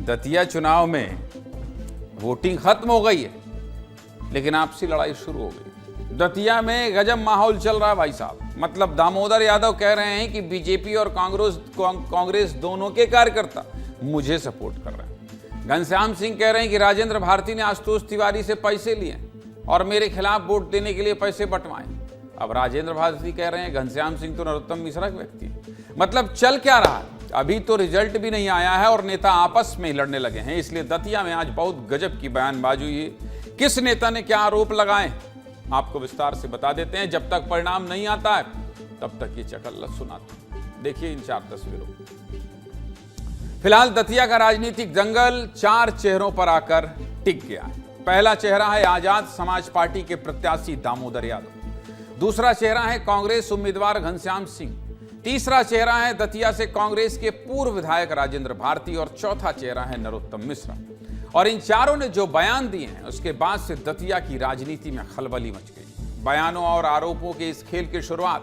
दतिया चुनाव में वोटिंग खत्म हो गई है, लेकिन आपसी लड़ाई शुरू हो गई। दतिया में गजब माहौल चल रहा है भाई साहब। मतलब दामोदर यादव कह रहे हैं कि बीजेपी और कांग्रेस दोनों के कार्यकर्ता मुझे सपोर्ट कर रहे हैं। घनश्याम सिंह कह रहे हैं कि राजेंद्र भारती ने आशुतोष तिवारी से पैसे लिए और मेरे खिलाफ वोट देने के लिए पैसे बंटवाए। अब राजेंद्र भारती कह रहे हैं घनश्याम सिंह तो नरोत्तम मिश्रा के व्यक्ति है। मतलब चल क्या रहा है? अभी तो रिजल्ट भी नहीं आया है और नेता आपस में ही लड़ने लगे हैं। इसलिए दतिया में आज बहुत गजब की बयानबाजी हुई है। किस नेता ने क्या आरोप लगाए आपको विस्तार से बता देते हैं। जब तक परिणाम नहीं आता है तब तक ये चकल्लत सुनाते हैं। देखिए इन 4 तस्वीरों। फिलहाल दतिया का राजनीतिक दंगल 4 चेहरों पर आकर टिक गया है। पहला चेहरा है आजाद समाज पार्टी के प्रत्याशी दामोदर यादव। दूसरा चेहरा है कांग्रेस उम्मीदवार घनश्याम सिंह। तीसरा चेहरा है दतिया से कांग्रेस के पूर्व विधायक राजेंद्र भारती और चौथा चेहरा है नरोत्तम मिश्रा। और इन चारों ने जो बयान दिए हैं उसके बाद से दतिया की राजनीति में खलबली मच गई। बयानों और आरोपों के इस खेल की शुरुआत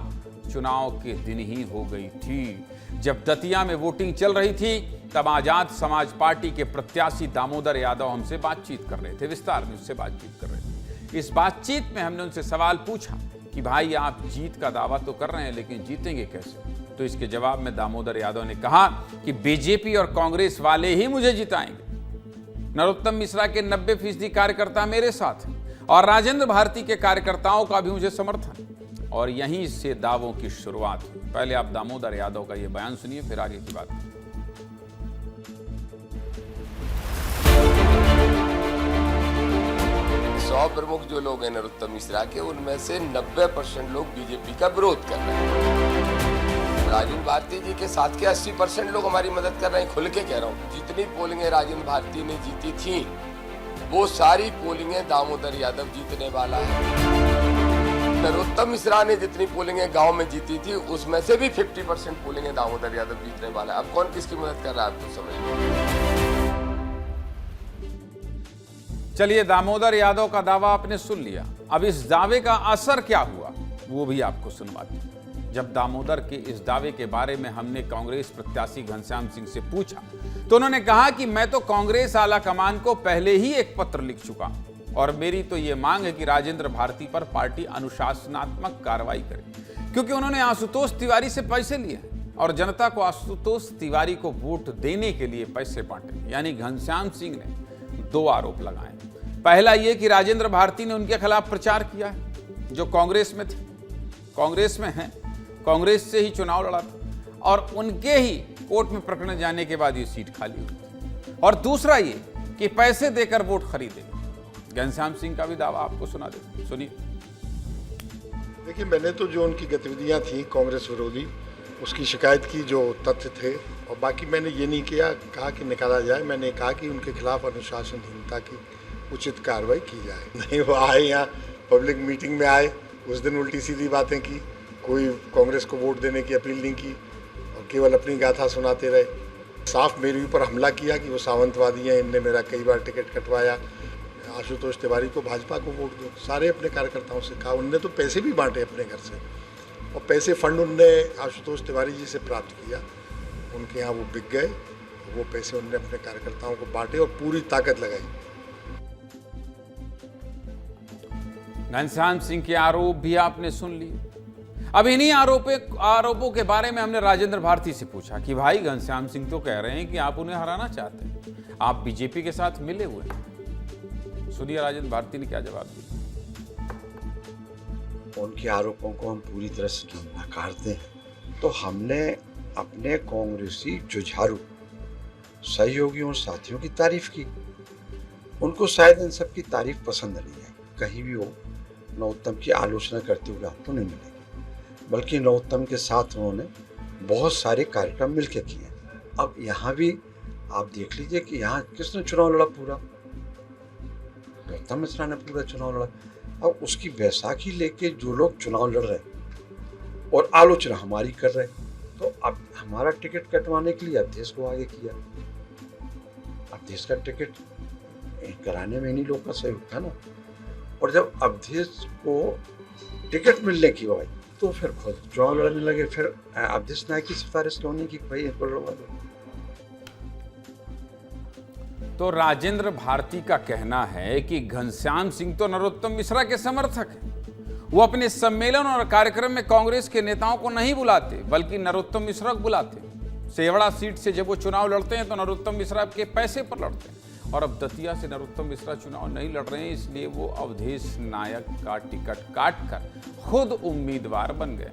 चुनाव के दिन ही हो गई थी। जब दतिया में वोटिंग चल रही थी तब आजाद समाज पार्टी के प्रत्याशी दामोदर यादव हमसे बातचीत कर रहे थे, विस्तार में उससे बातचीत कर रहे थे। इस बातचीत में हमने उनसे सवाल पूछा कि भाई आप जीत का दावा तो कर रहे हैं लेकिन जीतेंगे कैसे? तो इसके जवाब में दामोदर यादव ने कहा कि बीजेपी और कांग्रेस वाले ही मुझे जिताएंगे। नरोत्तम मिश्रा के 90% कार्यकर्ता मेरे साथ हैं और राजेंद्र भारती के कार्यकर्ताओं का भी मुझे समर्थन। और यहीं से दावों की शुरुआत हुई। पहले आप दामोदर यादव का यह बयान सुनिए, फिर आगे की बात। प्रमुख जो लोग हैं नरोत्तम मिश्रा के, उनमें से 90% लोग बीजेपी का विरोध कर रहे हैं। राजेंद्र भारती जी के साथ के 80% लोग हमारी मदद कर रहे हैं। खुल के कह रहा हूँ, जितनी पोलिंगें राजेंद्र भारती ने जीती थी वो सारी पोलिंगें दामोदर यादव जीतने वाला है। नरोत्तम मिश्रा ने जितनी पोलिंगें गांव में जीती थी उसमें से भी 50% पोलिंगें दामोदर यादव जीतने वाला है। अब कौन किसकी मदद कर रहा है आप तो समझ लो। चलिए, दामोदर यादव का दावा आपने सुन लिया। अब इस दावे का असर क्या हुआ वो भी आपको सुनवाते हैं। जब दामोदर के इस दावे के बारे में हमने कांग्रेस प्रत्याशी घनश्याम सिंह से पूछा तो उन्होंने कहा कि मैं तो कांग्रेस आला कमान को पहले ही एक पत्र लिख चुका हूं और मेरी तो ये मांग है कि राजेंद्र भारती पर पार्टी अनुशासनात्मक कार्रवाई करे, क्योंकि उन्होंने आशुतोष तिवारी से पैसे लिए और जनता को आशुतोष तिवारी को वोट देने के लिए पैसे बांटे। यानी घनश्याम सिंह ने 2 आरोप लगाए। पहला यह कि राजेंद्र भारती ने उनके खिलाफ प्रचार किया है, जो कांग्रेस में थे, कांग्रेस में हैं, कांग्रेस से ही चुनाव लड़ा था और उनके ही कोर्ट में प्रकरण जाने के बाद ये सीट खाली हुई। और दूसरा ये कि पैसे देकर वोट खरीदे। घनश्याम सिंह का भी दावा आपको सुना देते, सुनिए। देखिए, मैंने तो जो उनकी गतिविधियां थी कांग्रेस विरोधी, उसकी शिकायत की, जो तथ्य थे, और बाकी मैंने ये नहीं कहा कि निकाला जाए। मैंने कहा कि उनके खिलाफ अनुशासनहीनता की उचित कार्रवाई की जाए। नहीं, वो आए यहाँ पब्लिक मीटिंग में आए, उस दिन उल्टी सीधी बातें की, कोई कांग्रेस को वोट देने की अपील नहीं की और केवल अपनी गाथा सुनाते रहे। साफ मेरे ऊपर हमला किया कि वो सावंतवादी हैं, इनने मेरा कई बार टिकट कटवाया, आशुतोष तिवारी को भाजपा को वोट दो। सारे अपने कार्यकर्ताओं से कहा। उनने तो पैसे भी बांटे अपने घर से, और पैसे फंड उनने आशुतोष तिवारी जी से प्राप्त किया। उनके यहाँ वो बिक गए, वो पैसे उनने अपने कार्यकर्ताओं को बांटे और पूरी ताकत लगाई। घनश्याम सिंह के आरोप भी आपने सुन लिए। अब इन्हीं आरोपों के बारे में हमने राजेंद्र भारती से पूछा कि भाई घनश्याम सिंह तो कह रहे हैं कि आप उन्हें हराना चाहते हैं, आप बीजेपी के साथ मिले हुए हैं। सुनिए राजेंद्र भारती ने क्या जवाब दिया। उनके आरोपों को हम पूरी तरह से नकारते हैं। तो हमने अपने कांग्रेसी जुझारू सहयोगियों और साथियों की तारीफ की। उनको शायद इन सब की तारीफ पसंद नहीं है। कहीं भी हो, नरोत्तम की आलोचना करते हुए आपको नहीं मिलेगी, बल्कि नरोत्तम के साथ उन्होंने बहुत सारे कार्यक्रम मिलकर किए। अब यहाँ भी आप देख लीजिए कि यहाँ किसने चुनाव लड़ा? पूरा नरोत्तम मिश्रा ने पूरा चुनाव लड़ा। अब उसकी बैसाखी लेके जो लोग चुनाव लड़ रहे और आलोचना हमारी कर रहे, तो अब हमारा टिकट कटवाने के लिए अध्यक्ष को आगे किया। अध्यक्ष का टिकट कराने में इन्हीं लोग का सहयोग था ना। और जब अध्यक्ष को टिकट मिलने की हुई तो फिर खुद चुनाव लड़ने लगे। फिर अध्यक्ष नायक की सिफारिश क्यों नहीं की भाई इनको लड़वा दो। तो राजेंद्र भारती का कहना है कि घनश्याम सिंह तो नरोत्तम मिश्रा के समर्थक हैं। वो अपने सम्मेलन और कार्यक्रम में कांग्रेस के नेताओं को नहीं बुलाते, बल्कि नरोत्तम मिश्रा को बुलाते। सेवड़ा सीट से जब वो चुनाव लड़ते हैं तो नरोत्तम मिश्रा के पैसे पर लड़ते हैं, और अब दतिया से नरोत्तम मिश्रा चुनाव नहीं लड़ रहे हैं, इसलिए वो अवधेश नायक का टिकट काटकर खुद उम्मीदवार बन गए।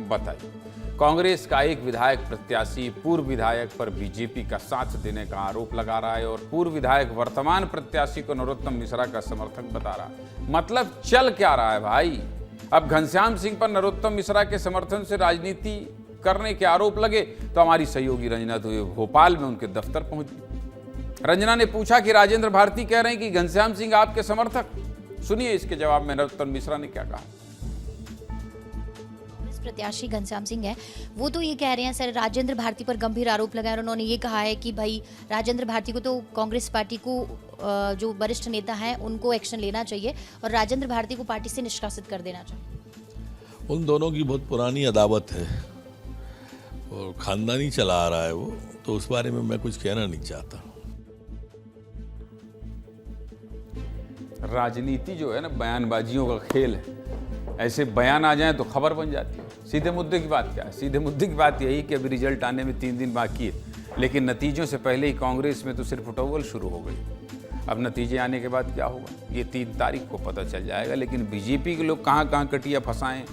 बताइए, कांग्रेस का एक विधायक प्रत्याशी पूर्व विधायक पर बीजेपी का साथ देने का आरोप लगा रहा है, और पूर्व विधायक वर्तमान प्रत्याशी को नरोत्तम मिश्रा का समर्थक बता रहा है। मतलब चल क्या रहा है भाई? अब घनश्याम सिंह पर नरोत्तम मिश्रा के समर्थन से राजनीति करने के आरोप लगे तो हमारी सहयोगी रंजना तो भोपाल में उनके दफ्तर पहुंच गई। रंजना ने पूछा कि राजेंद्र भारती कह रहे हैं कि घनश्याम सिंह आपके समर्थक। सुनिए इसके जवाब में नरोत्तम मिश्रा ने क्या कहा। प्रत्याशी घनश्याम सिंह है, वो तो ये कह रहे हैं सर, राजेंद्र भारती पर गंभीर आरोप लगाए, और उन्होंने ये कहा है कि भाई राजेंद्र भारती को तो कांग्रेस पार्टी को जो वरिष्ठ नेता हैं उनको एक्शन लेना चाहिए और राजेंद्र भारती को पार्टी से निष्कासित कर देना चाहिए। उन दोनों की बहुत पुरानी अदावत है और खानदानी चला आ रहा है वो, तो उस बारे में मैं कुछ कहना नहीं चाहता। राजनीति जो है ना, बयानबाजियों का खेल है। ऐसे बयान आ जाएं तो खबर बन जाती है। सीधे मुद्दे की बात क्या है? सीधे मुद्दे की बात यही कि अभी रिजल्ट आने में 3 दिन बाकी है, लेकिन नतीजों से पहले ही कांग्रेस में तो सिर्फ उटौवल शुरू हो गई। अब नतीजे आने के बाद क्या होगा ये 3 तारीख को पता चल जाएगा। लेकिन बीजेपी के लोग कहाँ कहाँ कटिया फंसाएं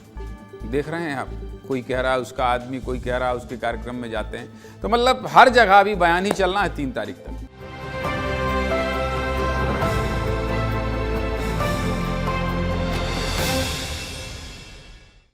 देख रहे हैं आप। कोई कह रहा है उसका आदमी, कोई कह रहा है उसके कार्यक्रम में जाते हैं। तो मतलब हर जगह अभी बयान ही चलना है 3 तारीख तक।